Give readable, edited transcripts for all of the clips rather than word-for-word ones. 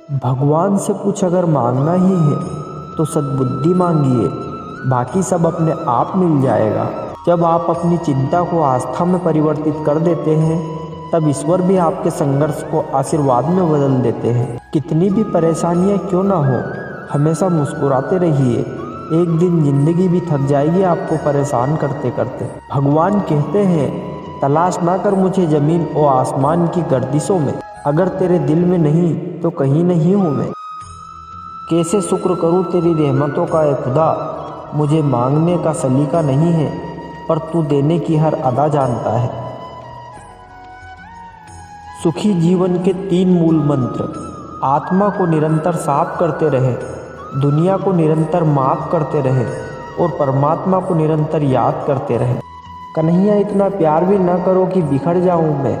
भगवान से कुछ अगर मांगना ही है तो सद्बुद्धि मांगिए, बाकी सब अपने आप मिल जाएगा। जब आप अपनी चिंता को आस्था में परिवर्तित कर देते हैं तब ईश्वर भी आपके संघर्ष को आशीर्वाद में बदल देते हैं। कितनी भी परेशानियां क्यों ना हो, हमेशा मुस्कुराते रहिए। एक दिन जिंदगी भी थक जाएगी आपको परेशान करते करते। भगवान कहते हैं, तलाश ना कर मुझे ज़मीन और आसमान की गर्दिशों में, अगर तेरे दिल में नहीं तो कहीं नहीं हूँ मैं। कैसे शुक्र करूँ तेरी रहमतों का ए खुदा, मुझे मांगने का सलीका नहीं है पर तू देने की हर अदा जानता है। सुखी जीवन के 3 मूल मंत्र। आत्मा को निरंतर साफ करते रहे, दुनिया को निरंतर माफ करते रहे और परमात्मा को निरंतर याद करते रहे। कन्हैया इतना प्यार भी ना करो कि बिखर जाऊं मैं,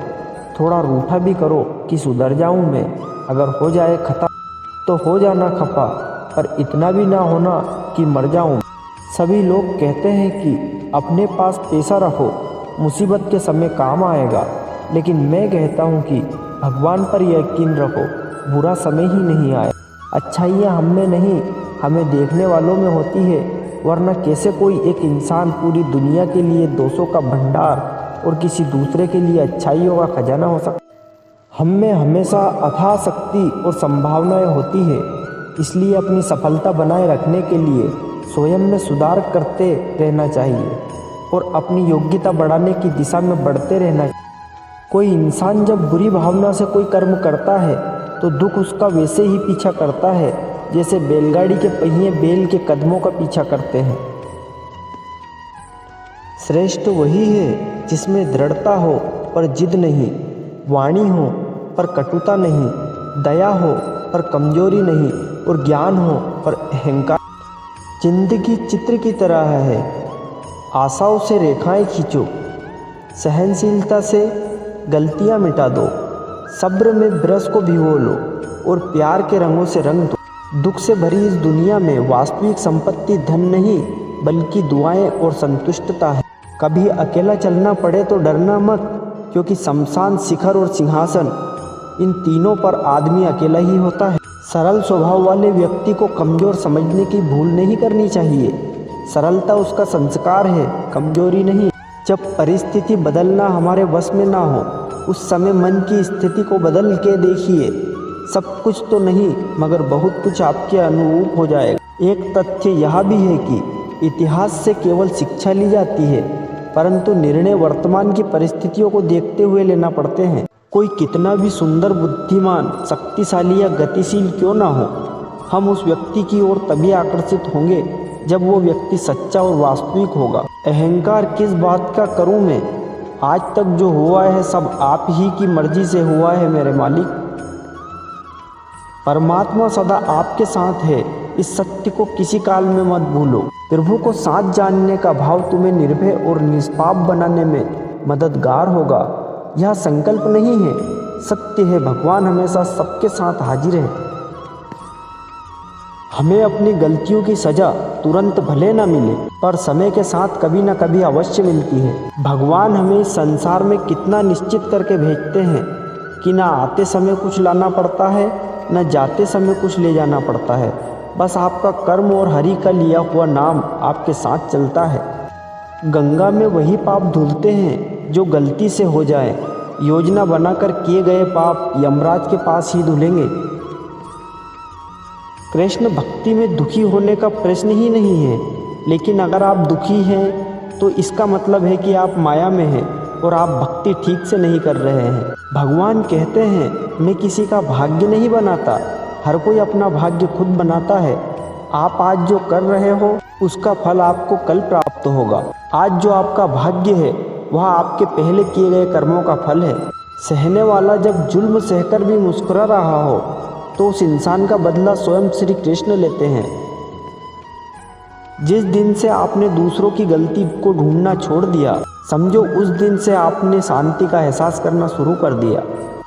थोड़ा रूठा भी करो कि सुधर जाऊं मैं। अगर हो जाए खता तो हो जाना खफा, पर इतना भी ना होना कि मर जाऊं। सभी लोग कहते हैं कि अपने पास पैसा रखो, मुसीबत के समय काम आएगा, लेकिन मैं कहता हूं कि भगवान पर यकीन रखो, बुरा समय ही नहीं आए। अच्छाइयाँ हम में नहीं, हमें देखने वालों में होती है, वरना कैसे कोई एक इंसान पूरी दुनिया के लिए दोषों का भंडार और किसी दूसरे के लिए अच्छाइयों का खजाना हो सकता। हम में हमेशा अथाह शक्ति और संभावनाएं होती है, इसलिए अपनी सफलता बनाए रखने के लिए स्वयं में सुधार करते रहना चाहिए और अपनी योग्यता बढ़ाने की दिशा में बढ़ते रहना चाहिए। कोई इंसान जब बुरी भावना से कोई कर्म करता है तो दुख उसका वैसे ही पीछा करता है जैसे बैलगाड़ी के पहिए बैल के कदमों का पीछा करते हैं। श्रेष्ठ वही है जिसमें दृढ़ता हो पर जिद नहीं, वाणी हो पर कटुता नहीं, दया हो पर कमजोरी नहीं और ज्ञान हो पर अहंकार। जिंदगी चित्र की तरह है, आशाओं से रेखाएं खींचो, सहनशीलता से गलतियां मिटा दो, सब्र में ब्रश को भिगो लो और प्यार के रंगों से रंग दो। दुख से भरी इस दुनिया में वास्तविक संपत्ति धन नहीं बल्कि दुआएं और संतुष्टता है। कभी अकेला चलना पड़े तो डरना मत, क्योंकि शमशान, शिखर और सिंहासन, इन तीनों पर आदमी अकेला ही होता है। सरल स्वभाव वाले व्यक्ति को कमजोर समझने की भूल नहीं करनी चाहिए। सरलता उसका संस्कार है, कमजोरी नहीं। जब परिस्थिति बदलना हमारे वश में ना हो, उस समय मन की स्थिति को बदल के देखिए। सब कुछ तो नहीं मगर बहुत कुछ आपके अनुरूप हो जाएगा। एक तथ्य यह भी है कि इतिहास से केवल शिक्षा ली जाती है, परंतु निर्णय वर्तमान की परिस्थितियों को देखते हुए लेना पड़ते हैं। कोई कितना भी सुंदर, बुद्धिमान, शक्तिशाली या गतिशील क्यों ना हो, हम उस व्यक्ति की ओर तभी आकर्षित होंगे जब वो व्यक्ति सच्चा और वास्तविक होगा। अहंकार किस बात का करूं मैं, आज तक जो हुआ है सब आप ही की मर्जी से हुआ है मेरे मालिक। परमात्मा सदा आपके साथ है, इस सत्य को किसी काल में मत भूलो। प्रभु को साथ जानने का भाव तुम्हें निर्भय और निष्पाप बनाने में मददगार होगा। यह संकल्प नहीं है, सत्य है। भगवान हमेशा सबके साथ हाजिर है। हमें अपनी गलतियों की सजा तुरंत भले न मिले, पर समय के साथ कभी न कभी अवश्य मिलती है। भगवान हमें इस संसार में कितना निश्चित करके भेजते हैं कि न आते समय कुछ लाना पड़ता है, न जाते समय कुछ ले जाना पड़ता है। बस आपका कर्म और हरि का लिया हुआ नाम आपके साथ चलता है। गंगा में वही पाप धुलते हैं जो गलती से हो जाए। योजना बनाकर किए गए पाप यमराज के पास ही धुलेंगे। कृष्ण भक्ति में दुखी होने का प्रश्न ही नहीं है, लेकिन अगर आप दुखी हैं तो इसका मतलब है कि आप माया में हैं और आप भक्ति ठीक से नहीं कर रहे हैं। भगवान कहते हैं, मैं किसी का भाग्य नहीं बनाता, हर कोई अपना भाग्य खुद बनाता है। आप आज जो कर रहे हो उसका फल आपको कल प्राप्त होगा। आज जो आपका भाग्य है वह आपके पहले किए गए कर्मों का फल है। सहने वाला जब जुल्म सहकर भी मुस्कुरा रहा हो तो उस इंसान का बदला स्वयं श्री कृष्ण लेते हैं। जिस दिन से आपने दूसरों की गलती को ढूंढना छोड़ दिया, समझो उस दिन से आपने शांति का एहसास करना शुरू कर दिया।